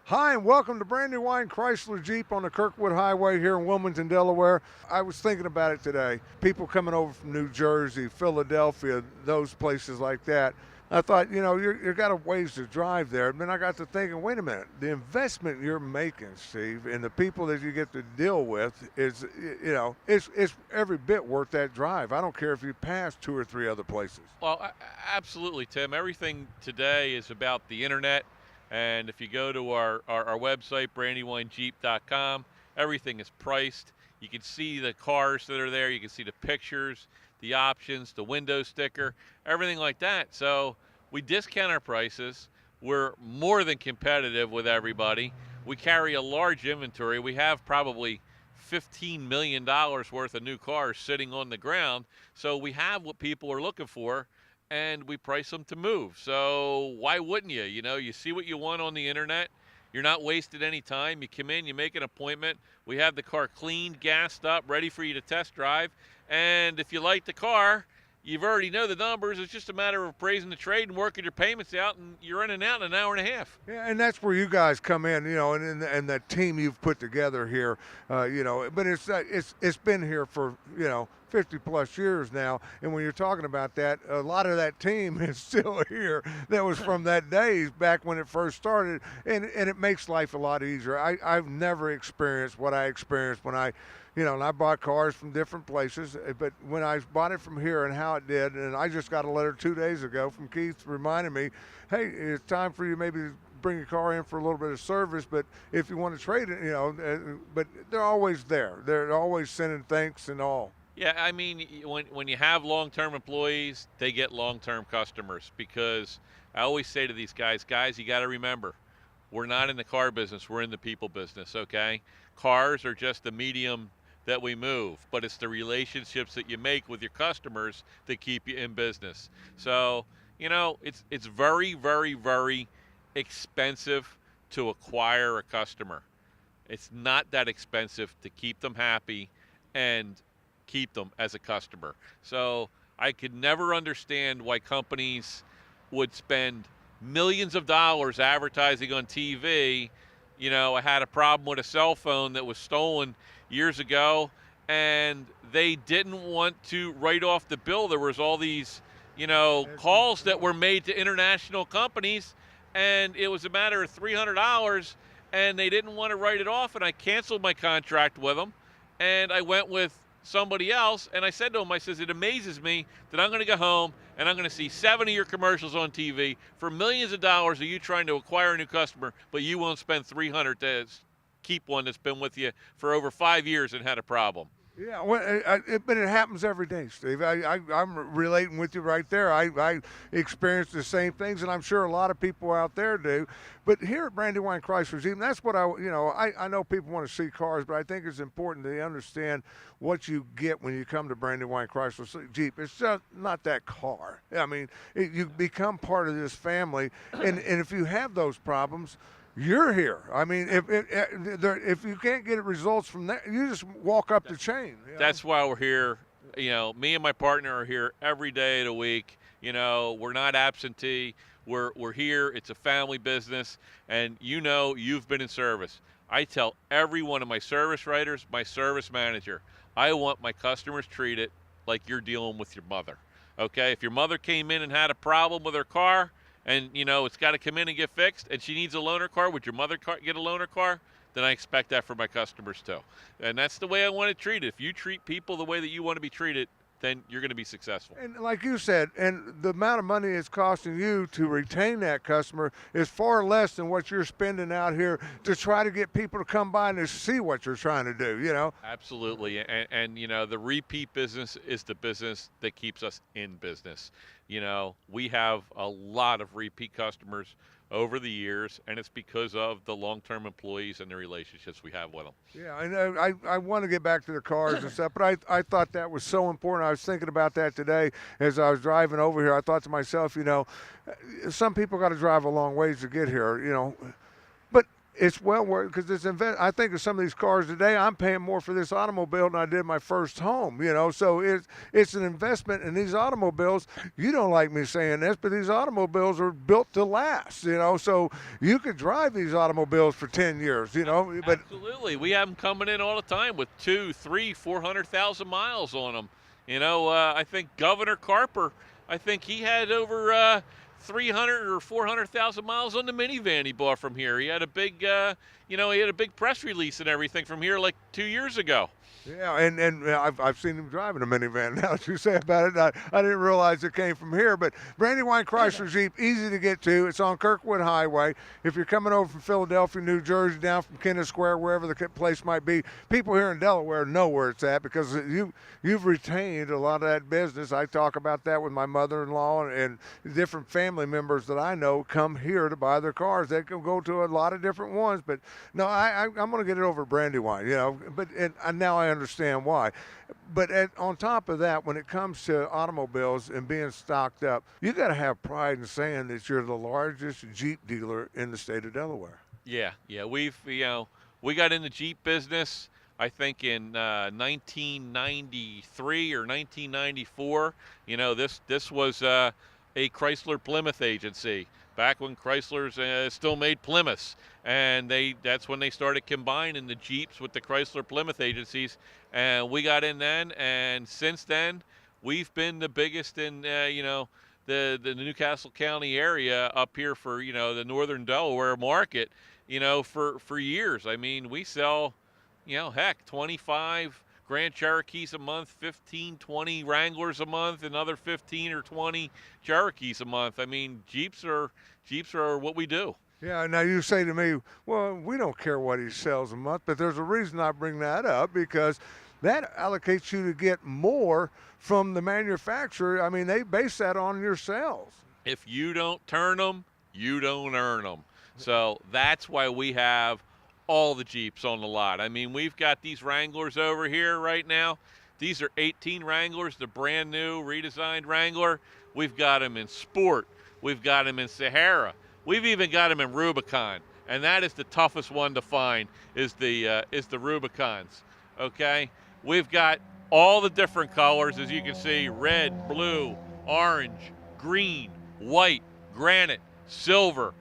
Hi, and welcome to Brandywine Chrysler Jeep on the Kirkwood Highway here in Wilmington, Delaware. I was thinking about it today. People coming over from New Jersey, Philadelphia, those places like that. I thought, you got a ways to drive there. And then I got to thinking, wait a minute, the investment you're making, Steve, and the people that you get to deal with is, it's every bit worth that drive. I don't care if you pass two or three other places. Well, absolutely, Tim. Everything today is about the internet. And if you go to our website, brandywinejeep.com, everything is priced. You can see the cars that are there. You can see the pictures, the options, the window sticker, everything like that. So we discount our prices. We're more than competitive with everybody. We carry a large inventory. We have probably $15 million worth of new cars sitting on the ground. So we have what people are looking for, and we price them to move. So why wouldn't you? You see what you want on the internet. You're not wasting any time. You come in, you make an appointment. We have the car cleaned, gassed up, ready for you to test drive. And if you like the car, you've already know the numbers. It's just a matter of appraising the trade and working your payments out, and you're in and out in an hour and a half. Yeah, and that's where you guys come in, and that team you've put together here, But it's been here for 50 plus years now, and when you're talking about that, a lot of that team is still here. That was from that days back when it first started, and it makes life a lot easier. I've never experienced what I experienced when and I bought cars from different places, but when I bought it from here and how it did, and I just got a letter 2 days ago from Keith reminding me, hey, it's time for you maybe to bring your car in for a little bit of service, but if you want to trade it, but they're always there. They're always sending thanks and all. Yeah, I mean, when you have long-term employees, they get long-term customers, because I always say to these guys, you got to remember, we're not in the car business, we're in the people business, okay? Cars are just the medium that we move, but it's the relationships that you make with your customers that keep you in business. So, it's very, very, very expensive to acquire a customer. It's not that expensive to keep them happy and keep them as a customer. So I could never understand why companies would spend millions of dollars advertising on TV. I had a problem with a cell phone that was stolen years ago, and they didn't want to write off the bill. There was all these, calls that were made to international companies, and it was a matter of $300, and they didn't want to write it off, and I canceled my contract with them, and I went with somebody else, and I said to him, it amazes me that I'm going to go home and I'm going to see 7 of your commercials on TV for millions of dollars of you trying to acquire a new customer, but you won't spend $300 to keep one that's been with you for over 5 years and had a problem. Yeah, well, but it happens every day, Steve. I'm relating with you right there. I experience the same things, and I'm sure a lot of people out there do. But here at Brandywine Chrysler Jeep, that's what I know people want to see cars, but I think it's important to understand what you get when you come to Brandywine Chrysler Jeep. It's just not that car. I mean, you become part of this family, and if you have those problems, you're here. I mean, if you can't get results from that, you just walk up the chain. That's why we're here. Me and my partner are here every day of the week. We're not absentee. We're here. It's a family business, and you've been in service. I tell every one of my service writers, my service manager, I want my customers treated like you're dealing with your mother. Okay? If your mother came in and had a problem with her car, and it's got to come in and get fixed, and she needs a loaner car, would your mother get a loaner car? Then I expect that for my customers too. And that's the way I want to treat it. If you treat people the way that you want to be treated, then you're going to be successful. And like you said, and the amount of money it's costing you to retain that customer is far less than what you're spending out here to try to get people to come by and to see what you're trying to do, Absolutely. And the repeat business is the business that keeps us in business. We have a lot of repeat customers over the years, and it's because of the long-term employees and the relationships we have with them. Yeah, and I want to get back to the cars and stuff, but I thought that was so important. I was thinking about that today as I was driving over here. I thought to myself, some people got to drive a long ways to get here, but It's well worth because I think of some of these cars today. I'm paying more for this automobile than I did my first home. So it's an investment in these automobiles. You don't like me saying this, but these automobiles are built to last. So you could drive these automobiles for 10 years. But Absolutely, we have them coming in all the time with 2, 3, 400,000 miles on them. I think Governor Carper, I think he had over 300 or 400,000 miles on the minivan he bought from here. He had a big, he had a big press release and everything from here like 2 years ago. Yeah, and I've seen him driving a minivan. Now that you say about it, I didn't realize it came from here. But Brandywine Chrysler Jeep, easy to get to. It's on Kirkwood Highway. If you're coming over from Philadelphia, New Jersey, down from Kennett Square, wherever the place might be, people here in Delaware know where it's at because you've retained a lot of that business. I talk about that with my mother-in-law and different family members that I know come here to buy their cars. They can go to a lot of different ones, but no, I'm going to get it over at Brandywine. But and now I understand why. But on top of that, when it comes to automobiles and being stocked up, you got to have pride in saying that you're the largest Jeep dealer in the state of Delaware. Yeah. We got in the Jeep business, I think in 1993 or 1994. This was a Chrysler Plymouth agency back when Chrysler's still made Plymouths, and that's when they started combining the Jeeps with the Chrysler Plymouth agencies, and we got in then, and since then we've been the biggest in the Newcastle County area up here for the northern Delaware market for years. I mean, we sell 25 Grand Cherokees a month, 15, 20 Wranglers a month, another 15 or 20 Cherokees a month. I mean, Jeeps are what we do. Yeah, now you say to me, well, we don't care what he sells a month, but there's a reason I bring that up because that allocates you to get more from the manufacturer. I mean, they base that on your sales. If you don't turn them, you don't earn them. So that's why we have all the Jeeps on the lot. I mean, we've got these Wranglers over here right now. These are 18 Wranglers, the brand new redesigned Wrangler. We've got them in Sport. We've got them in Sahara. We've even got them in Rubicon, and that is the toughest one to find is the Rubicons. Okay, we've got all the different colors, as you can see: red, blue, orange, green, white, granite, silver,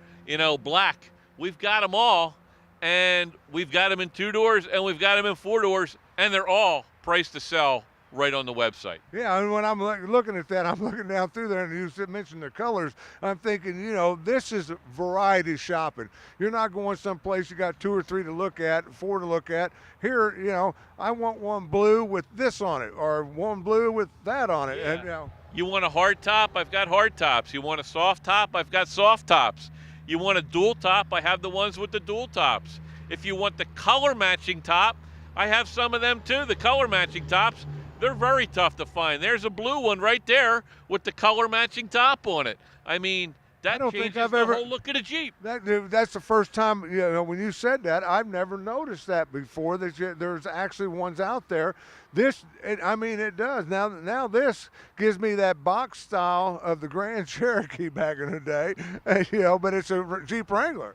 black. We've got them all. And we've got them in 2 doors and we've got them in 4 doors, and they're all priced to sell right on the website. Yeah, and when I'm looking at that, I'm looking down through there, and you mentioned the colors. I'm thinking, this is variety shopping. You're not going someplace you got 2 or 3 to look at, 4 to look at. Here, I want one blue with this on it, or one blue with that on it. Yeah. And, you want a hard top? I've got hard tops. You want a soft top? I've got soft tops. You want a dual top? I have the ones with the dual tops. If you want the color matching top, I have some of them too. The color matching tops, they're very tough to find. There's a blue one right there with the color matching top on it. I mean, that changes the whole look of the Jeep. That's the first time, when you said that, I've never noticed that before, that there's actually ones out there. It does. Now this gives me that box style of the Grand Cherokee back in the day, but it's a Jeep Wrangler.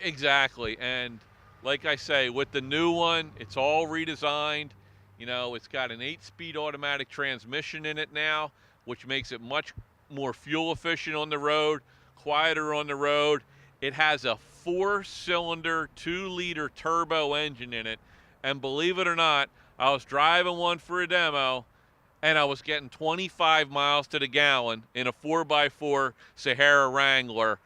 Exactly. And like I say, with the new one, it's all redesigned. It's got an 8-speed automatic transmission in it now, which makes it much more fuel efficient on the road, quieter on the road. It has a 4-cylinder, 2-liter turbo engine in it. And believe it or not, I was driving one for a demo, and I was getting 25 miles to the gallon in a 4x4 Sahara Wrangler.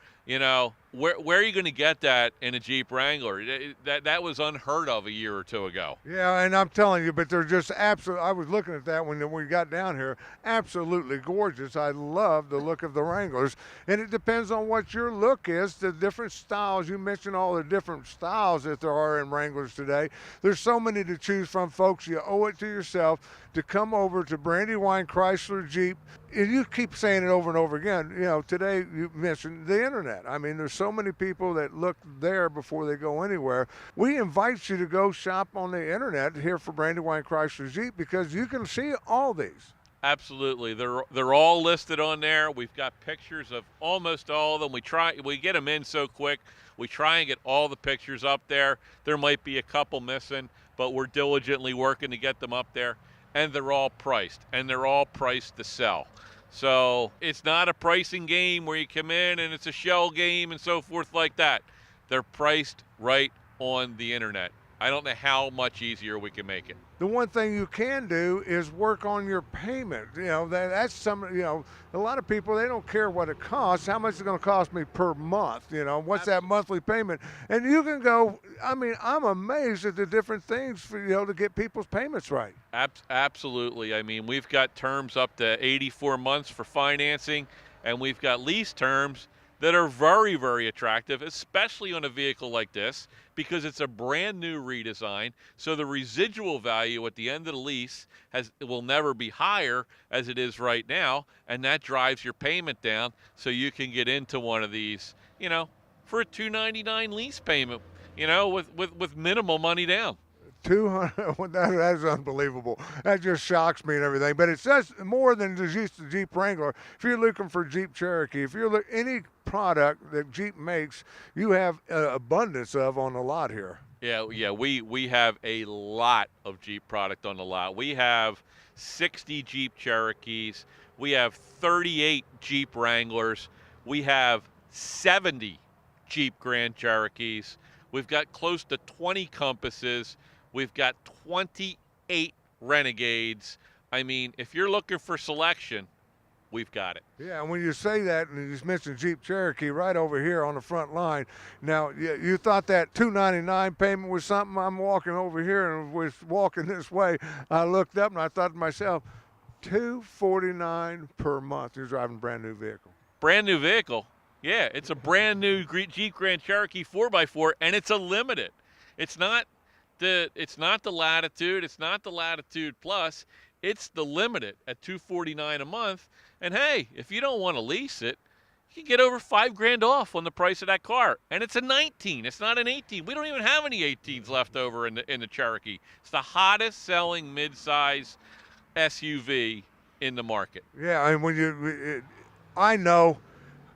Where are you going to get that in a Jeep Wrangler? That was unheard of a year or 2 ago. Yeah, and I'm telling you, but they're just absolutely. I was looking at that when we got down here. Absolutely gorgeous. I love the look of the Wranglers, and it depends on what your look is. The different styles. You mentioned all the different styles that there are in Wranglers today. There's so many to choose from, folks. You owe it to yourself to come over to Brandywine Chrysler Jeep. And you keep saying it over and over again. Today you mentioned the internet. I mean, there's so many people that look there before they go anywhere. We invite you to go shop on the internet here for Brandywine Chrysler Jeep because you can see all these. Absolutely. They're all listed on there. We've got pictures of almost all of them. We get them in so quick. We try and get all the pictures up there. There might be a couple missing, but we're diligently working to get them up there. And they're all priced, and they're all priced to sell. So it's not a pricing game where you come in and it's a shell game and so forth like that. They're priced right on the internet. I don't know how much easier we can make it. The one thing you can do is work on your payment. That's some, a lot of people, they don't care what it costs. How much is it going to cost me per month? What's that monthly payment? And you can go, I'm amazed at the different things for, to get people's payments right. Absolutely. I mean, we've got terms up to 84 months for financing, and we've got lease terms that are very, very attractive, especially on a vehicle like this, because it's a brand new redesign. So the residual value at the end of the lease will never be higher as it is right now, and that drives your payment down. So you can get into one of these, for a $299 lease payment, with minimal money down. 200. That is unbelievable. That just shocks me and everything. But it says more than just the Jeep Wrangler. If you're looking for Jeep Cherokee, if you're any product that Jeep makes, you have an abundance of on the lot here. Yeah. We have a lot of Jeep product on the lot. We have 60 Jeep Cherokees. We have 38 Jeep Wranglers. We have 70 Jeep Grand Cherokees. We've got close to 20 Compasses. We've got 28 Renegades. I mean, if you're looking for selection, we've got it. Yeah, and when you say that, and you just mentioned Jeep Cherokee right over here on the front line. Now, you thought that $299 payment was something. I'm walking over here and was walking this way. I looked up and I thought to myself, $249 per month. You're driving a brand new vehicle. Brand new vehicle? Yeah, it's a brand new Jeep Grand Cherokee 4x4, and it's a limited. It's not the Latitude. It's not the Latitude Plus. It's the limited at $249 a month. And hey, if you don't want to lease it, you can get over $5,000 off on the price of that car. And it's a 19. It's not an 18. We don't even have any 18s left over in the Cherokee. It's the hottest selling midsize SUV in the market. Yeah, and I know.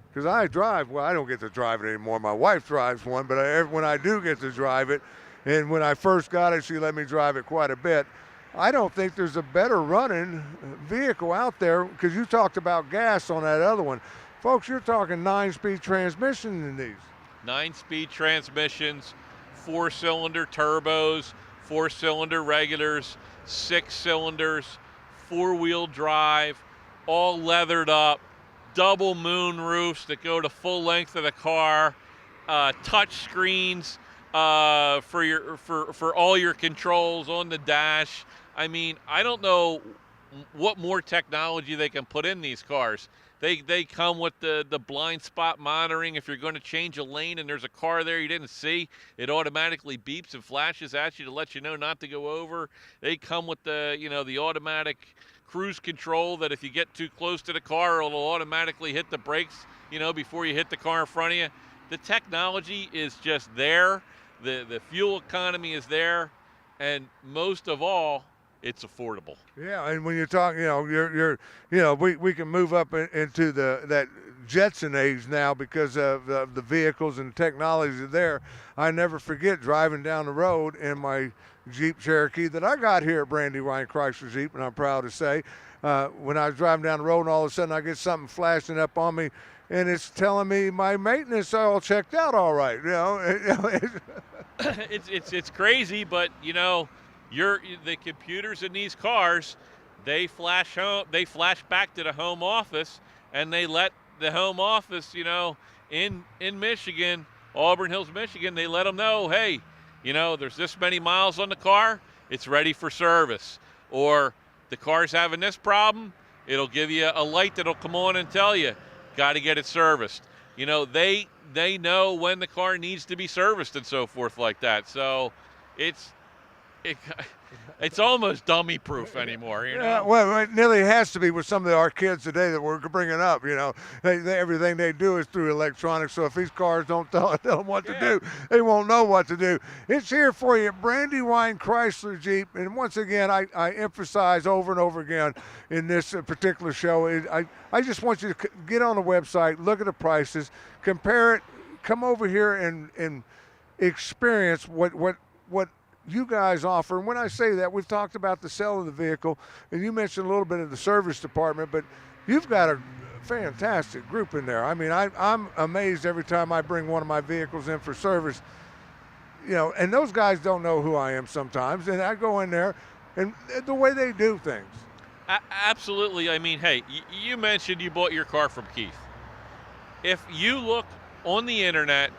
Because I drive, I don't get to drive it anymore. My wife drives one, but when I do get to drive it, and when I first got it, she let me drive it quite a bit. I don't think there's a better running vehicle out there, because you talked about gas on that other one. Folks, you're talking 9-speed transmission in these. 9-speed transmissions, 4-cylinder turbos, 4-cylinder regulars, 6 cylinders, 4-wheel drive, all leathered up. Double moon roofs that go to full length of the car, touch screens for all your controls on the dash. I mean, I don't know what more technology they can put in these cars. They come with the blind spot monitoring. If you're going to change a lane and there's a car there you didn't see, it automatically beeps and flashes at you to let you know not to go over. They come with the automatic cruise control that if you get too close to the car, it'll automatically hit the brakes, before you hit the car in front of you. The technology is just there. The fuel economy is there. And most of all, it's affordable. Yeah, and when you talk, we can move up into that Jetson age now because of the vehicles and technology there. I never forget driving down the road in my Jeep Cherokee that I got here at Brandywine Chrysler Jeep, and I'm proud to say, when I was driving down the road and all of a sudden I get something flashing up on me, and it's telling me my maintenance all checked out all right. It's crazy, but the computers in these cars, they flash back to the home office, and they let the home office, in Michigan, Auburn Hills, Michigan, they let them know, hey, there's this many miles on the car, it's ready for service. Or the car's having this problem, it'll give you a light that'll come on and tell you, got to get it serviced. They know when the car needs to be serviced and so forth like that. So it's it, it's almost dummy proof anymore, you know. Yeah, well, it nearly has to be with some of our kids today that we're bringing up. Everything they do is through electronics. So if these cars don't tell them what to do, they won't know what to do. It's here for you, Brandywine Chrysler Jeep. And once again, I emphasize over and over again in this particular show, I just want you to get on the website, look at the prices, compare it, come over here and experience what you guys offer. And when I say that, we've talked about the sale of the vehicle, and you mentioned a little bit of the service department, but you've got a fantastic group in there. I mean, I'm amazed every time I bring one of my vehicles in for service, and those guys don't know who I am sometimes, and I go in there, and the way they do things. Absolutely. I mean, hey, you mentioned you bought your car from Keith. If you look on the internet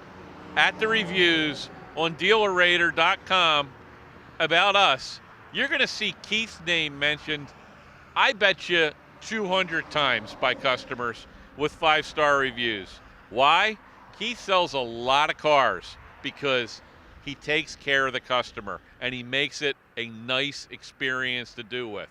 at the reviews on dealerrater.com about us, you're going to see Keith's name mentioned, I bet you 200 times by customers with 5-star reviews. Why? Keith sells a lot of cars because he takes care of the customer and he makes it a nice experience to do with.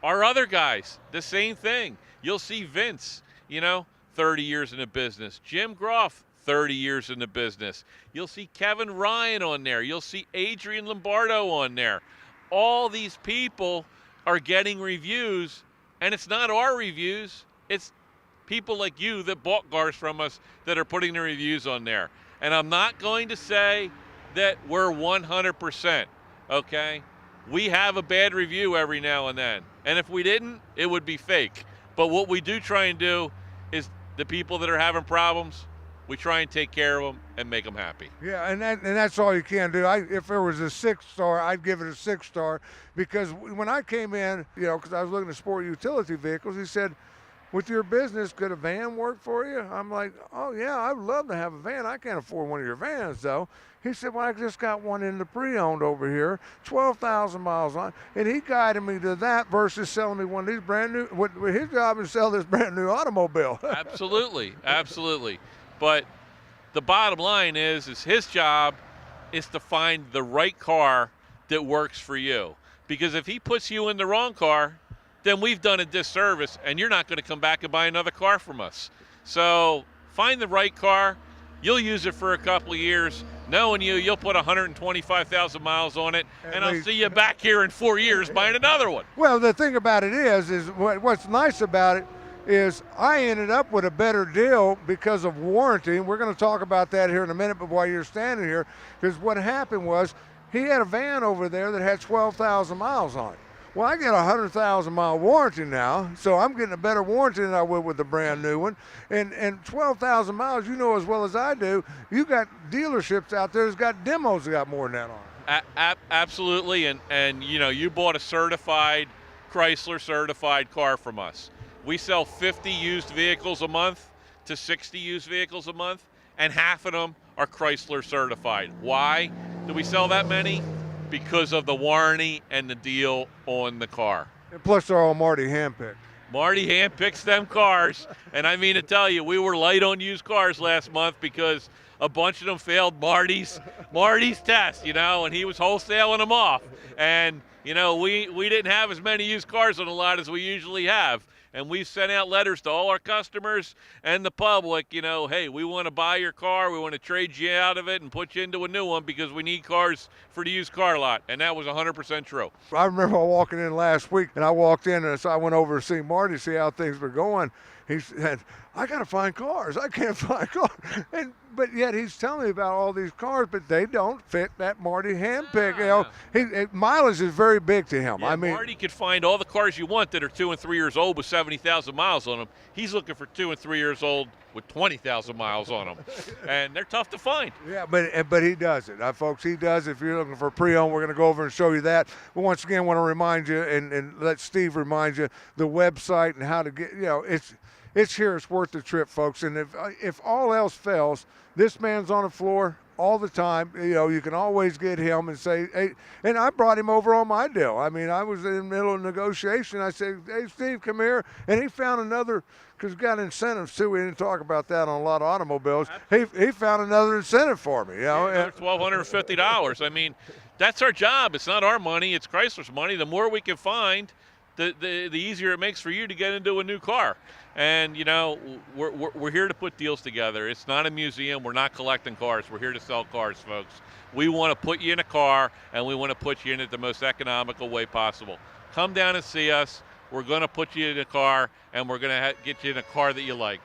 Our other guys, the same thing. You'll see Vince, 30 years in the business. Jim Groff, 30 years in the business. You'll see Kevin Ryan on there. You'll see Adrian Lombardo on there. All these people are getting reviews, and it's not our reviews. It's people like you that bought cars from us that are putting the reviews on there. And I'm not going to say that we're 100%, okay? We have a bad review every now and then. And if we didn't, it would be fake. But what we do try and do is the people that are having problems, we try and take care of them and make them happy. Yeah, and that's all you can do. If there was a 6-star, I'd give it a 6-star, because when I came in, because I was looking at sport utility vehicles, he said, with your business, could a van work for you? I'm like, oh, yeah, I would love to have a van. I can't afford one of your vans, though. He said, well, I just got one in the pre-owned over here, 12,000 miles on. And he guided me to that versus selling me one of these brand new. His job is to sell this brand new automobile. Absolutely, absolutely. But the bottom line is his job is to find the right car that works for you. Because if he puts you in the wrong car, then we've done a disservice, and you're not going to come back and buy another car from us. So find the right car. You'll use it for a couple of years. Knowing you'll put 125,000 miles on it, and I'll see you back here in 4 years buying another one. Well, the thing about it is what's nice about it is I ended up with a better deal because of warranty, and we're going to talk about that here in a minute, but while you're standing here, because what happened was he had a van over there that had 12,000 miles on it. Well, I get a 100,000-mile warranty now, so I'm getting a better warranty than I would with the brand new one. And 12,000 miles, you know as well as I do, you got dealerships out there that's got demos that got more than that on. Absolutely, and you bought a certified Chrysler certified car from us. We sell 50 used vehicles a month to 60 used vehicles a month, and half of them are Chrysler certified. Why do we sell that many? Because of the warranty and the deal on the car. And plus they're all Marty handpicked. Marty handpicks them cars. And I mean to tell you, we were light on used cars last month because a bunch of them failed Marty's test, and he was wholesaling them off. And, we didn't have as many used cars on the lot as we usually have. And we've sent out letters to all our customers and the public, hey, we want to buy your car. We want to trade you out of it and put you into a new one because we need cars for the used car lot. And that was 100% true. I remember walking in last week, and I walked in, and so I went over to see Marty, see how things were going. He said, I got to find cars. I can't find cars. But yet he's telling me about all these cars, but they don't fit that Marty handpick. Mileage is very big to him. Yeah, I mean, Marty could find all the cars you want that are 2 and 3 years old with 70,000 miles on them. He's looking for 2 and 3 years old with 20,000 miles on them, and they're tough to find. Yeah, but he does it, folks. He does. If you're looking for pre-owned, we're going to go over and show you that. But once again, I want to remind you and let Steve remind you the website and how to get. It's here. It's worth the trip, folks. And if all else fails, this man's on the floor all the time. You can always get him and say, hey, and I brought him over on my deal. I mean, I was in the middle of negotiation. I said, hey, Steve, come here. And he found another, because he got incentives too. We didn't talk about that on a lot of automobiles. He found another incentive for me. $1,250. I mean, That's our job. It's not our money. It's Chrysler's money. The more we can find, the easier it makes for you to get into a new car. And, you know, we're here to put deals together. It's not a museum. We're not collecting cars. We're here to sell cars, folks. We want to put you in a car, and we want to put you in it the most economical way possible. Come down and see us. We're going to put you in a car, and we're going to get you in a car that you like.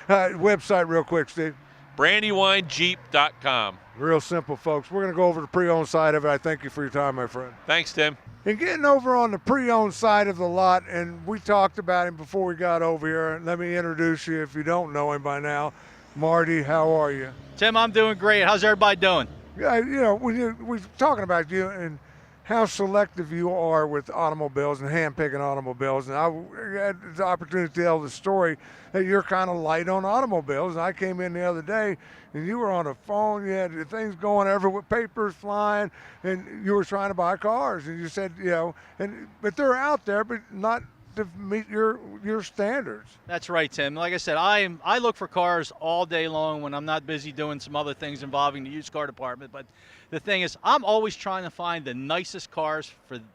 Website real quick, Steve. BrandywineJeep.com. Real simple, folks. We're going to go over the pre-owned side of it. I thank you for your time, my friend. Thanks, Tim. And getting over on the pre-owned side of the lot, and we talked about him before we got over here. Let me introduce you if you don't know him by now. Marty, how are you? Tim, I'm doing great. How's everybody doing? Yeah, you know, we're talking about you and how selective you are with automobiles and hand-picking automobiles. And I had the opportunity to tell the story that you're kind of light on automobiles. And I came in the other day, and you were on the phone. You had things going everywhere, papers flying, and you were trying to buy cars. And you said, you know, but they're out there, but not to meet your standards. That's right, Tim. Like I said, I look for cars all day long when I'm not busy doing some other things involving the used car department. But the thing is, I'm always trying to find the nicest cars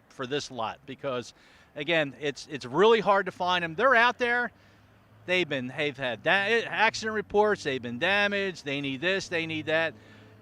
for this lot because, again, it's really hard to find them. They're out there. They've had accident reports. They've been damaged. They need this. They need that.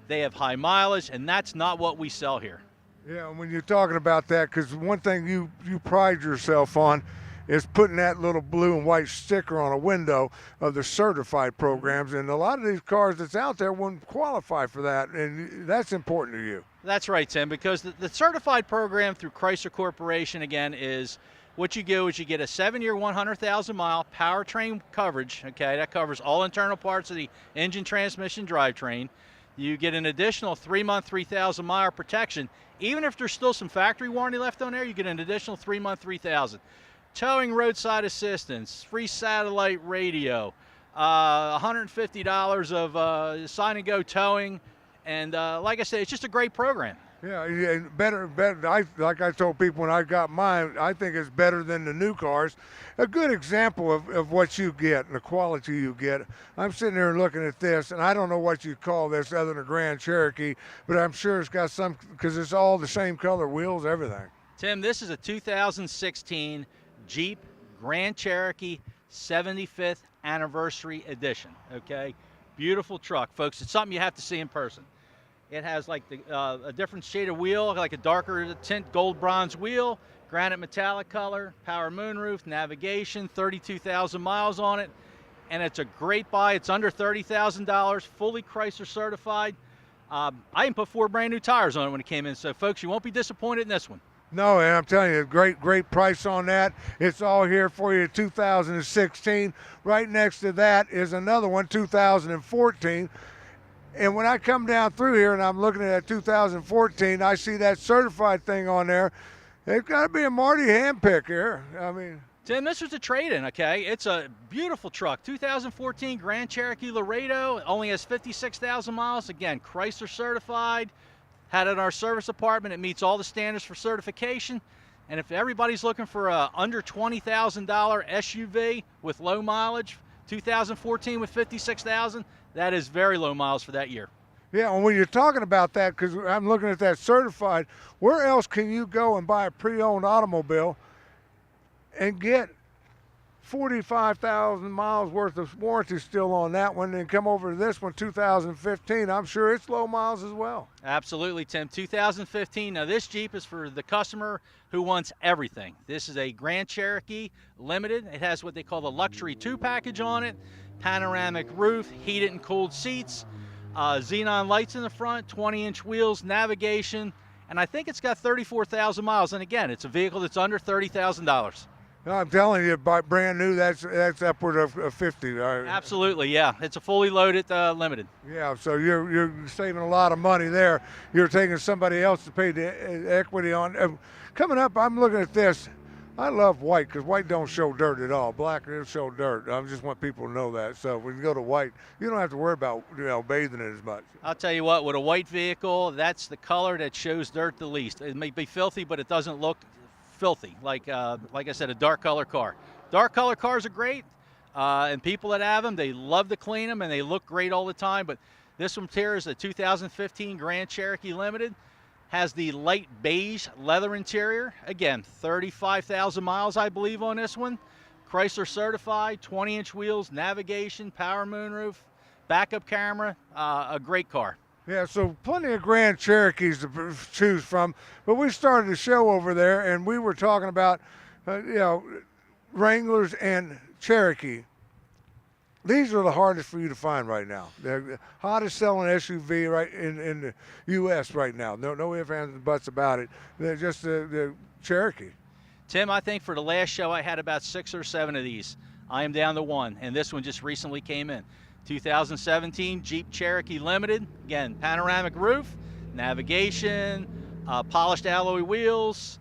They have high mileage, and that's not what we sell here. Yeah, when you're talking about that, because one thing you pride yourself on is putting that little blue and white sticker on a window of the certified programs, and a lot of these cars that's out there wouldn't qualify for that, and that's important to you. That's right, Tim, because the certified program through Chrysler Corporation, again, is what you do is you get a 7-year, 100,000-mile powertrain coverage, okay? That covers all internal parts of the engine, transmission, drivetrain. You get an additional 3-month, 3,000-mile protection. Even if there's still some factory warranty left on there, you get an additional 3-month, 3,000. Towing, roadside assistance, free satellite radio, $150 of sign-and-go towing, and like I said, it's just a great program. Yeah, better. Like I told people when I got mine, I think it's better than the new cars. A good example of what you get and the quality you get. I'm sitting there looking at this, and I don't know what you call this other than a Grand Cherokee, but I'm sure it's got some, because it's all the same color wheels, everything. Tim, this is a 2016 Jeep Grand Cherokee 75th Anniversary Edition, okay? Beautiful truck, folks. It's something you have to see in person. It has like a different shade of wheel, like a darker tint gold bronze wheel, granite metallic color, power moonroof, navigation, 32,000 miles on it, and it's a great buy. It's under $30,000, fully Chrysler certified. I even put 4 brand new tires on it when it came in, so folks, you won't be disappointed in this one. No, and I'm telling you, great price on that. It's all here for you, 2016. Right next to that is another one, 2014. And when I come down through here and I'm looking at that 2014, I see that certified thing on there. It's got to be a Marty handpick here. I mean, Tim, this was a trade-in, okay? It's a beautiful truck. 2014 Grand Cherokee Laredo. Only has 56,000 miles. Again, Chrysler certified. Had it in our service department. It meets all the standards for certification. And if everybody's looking for a under $20,000 SUV with low mileage, 2014 with 56,000, that is very low miles for that year. Yeah, and when you're talking about that, because I'm looking at that certified, where else can you go and buy a pre-owned automobile and get 45,000 miles worth of warranty still on that one, and come over to this one, 2015? I'm sure it's low miles as well. Absolutely, Tim. 2015. Now, this Jeep is for the customer who wants everything. This is a Grand Cherokee Limited. It has what they call the Luxury 2 package on it. Panoramic roof, heated and cooled seats, xenon lights in the front, 20-inch wheels, navigation, and I think it's got 34,000 miles. And again, it's a vehicle that's under $30,000. I'm telling you, by brand new, that's upward of 50. Absolutely, yeah. It's a fully loaded Limited. Yeah, so you're saving a lot of money there. You're taking somebody else to pay the equity on. Coming up, I'm looking at this. I love white because white don't show dirt at all. Black will show dirt. I just want people to know that. So when you go to white, you don't have to worry about bathing it as much. I'll tell you what, with a white vehicle, that's the color that shows dirt the least. It may be filthy, but it doesn't look filthy like I said, a dark color car. Dark color cars are great, and people that have them, they love to clean them and they look great all the time. But this one here is a 2015 Grand Cherokee Limited. Has the light beige leather interior. Again, 35,000 miles, I believe, on this one. Chrysler certified, 20-inch wheels, navigation, power moonroof, backup camera, a great car. Yeah, so plenty of Grand Cherokees to choose from. But we started the show over there, and we were talking about, Wranglers and Cherokee. These are the hardest for you to find right now. They're the hottest selling SUV right in the U.S. right now. No ifs, ands, and buts about it. They're just the Cherokee. Tim, I think for the last show I had about 6 or 7 of these. I am down to 1, and this one just recently came in. 2017 Jeep Cherokee Limited. Again, panoramic roof, navigation, polished alloy wheels,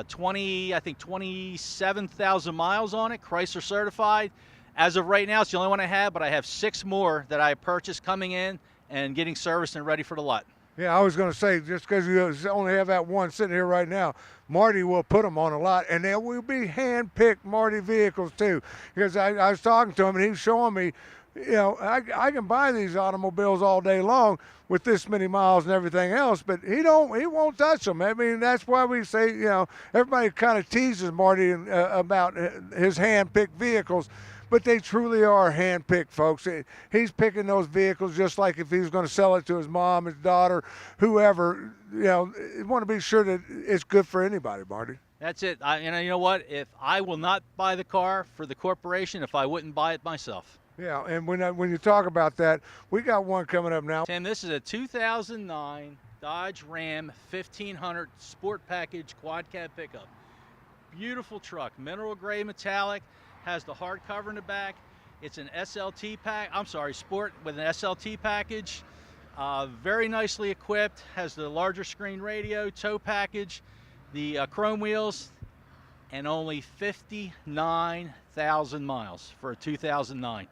27,000 miles on it, Chrysler certified. As of right now, it's the only one I have, but I have 6 more that I purchased coming in and getting serviced and ready for the lot. Yeah, I was going to say, just because you only have that one sitting here right now, Marty will put them on a lot, and they will be hand-picked Marty vehicles too. Because I was talking to him, and he was showing me, I can buy these automobiles all day long with this many miles and everything else, but he won't touch them. I mean, that's why we say, everybody kind of teases Marty about his hand-picked vehicles. But they truly are hand-picked, folks. He's picking those vehicles just like if he was going to sell it to his mom, his daughter, whoever. You want to be sure that it's good for anybody, Marty. That's it. You know what? If I will not buy the car for the corporation, if I wouldn't buy it myself. Yeah, and when you talk about that, we got one coming up now. Tim, this is a 2009 Dodge Ram 1500 Sport Package Quad Cab pickup. Beautiful truck, mineral gray metallic. Has the hard cover in the back. It's an SLT Sport with an SLT package. Very nicely equipped. Has the larger screen radio, tow package, the chrome wheels, and only 59,000 miles for a 2009.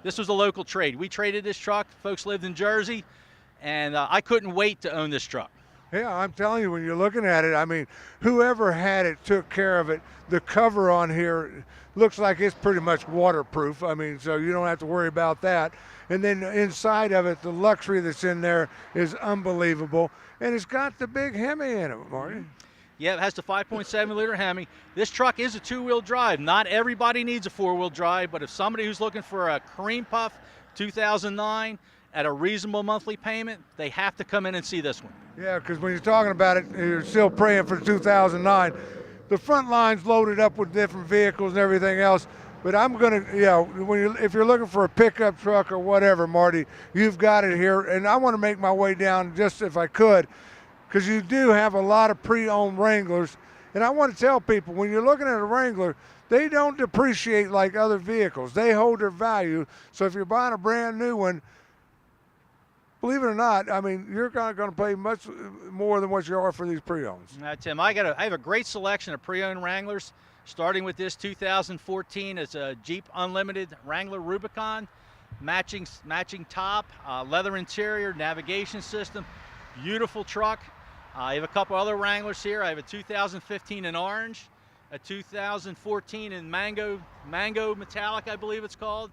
This was a local trade. We traded this truck. Folks lived in Jersey, and I couldn't wait to own this truck. Yeah, I'm telling you, when you're looking at it, I mean, whoever had it took care of it. The cover on here looks like it's pretty much waterproof. I mean, so you don't have to worry about that. And then inside of it, the luxury that's in there is unbelievable. And it's got the big Hemi in it, Marty. Yeah, it has the 5.7-liter Hemi. This truck is a 2-wheel drive. Not everybody needs a 4-wheel drive, but if somebody who's looking for a cream puff 2009 at a reasonable monthly payment, they have to come in and see this one. Yeah, because when you're talking about it, you're still praying for 2009. The front line's loaded up with different vehicles and everything else. But I'm gonna, if you're looking for a pickup truck or whatever, Marty, you've got it here. And I want to make my way down just if I could, because you do have a lot of pre-owned Wranglers. And I want to tell people, when you're looking at a Wrangler, they don't depreciate like other vehicles. They hold their value. So if you're buying a brand new one, believe it or not, I mean, you're not going to pay much more than what you are for these pre-owns. Tim, I have a great selection of pre-owned Wranglers, starting with this 2014 as a Jeep Unlimited Wrangler Rubicon, matching top, leather interior, navigation system, beautiful truck. I have a couple other Wranglers here. I have a 2015 in orange, a 2014 in mango metallic, I believe it's called,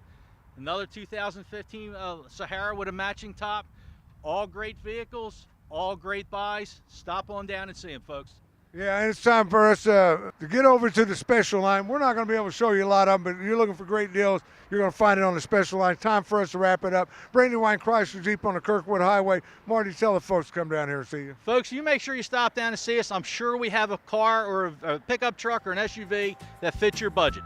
another 2015 Sahara with a matching top. All great vehicles, all great buys. Stop on down and see them, folks. Yeah, and it's time for us to get over to the special line. We're not going to be able to show you a lot of them, but you're looking for great deals, you're going to find it on the special line. Time for us to wrap it up. Brandywine Chrysler Jeep on the Kirkwood Highway. Marty, tell the folks to come down here and see you. Folks, you make sure you stop down and see us. I'm sure we have a car or a pickup truck or an SUV that fits your budget.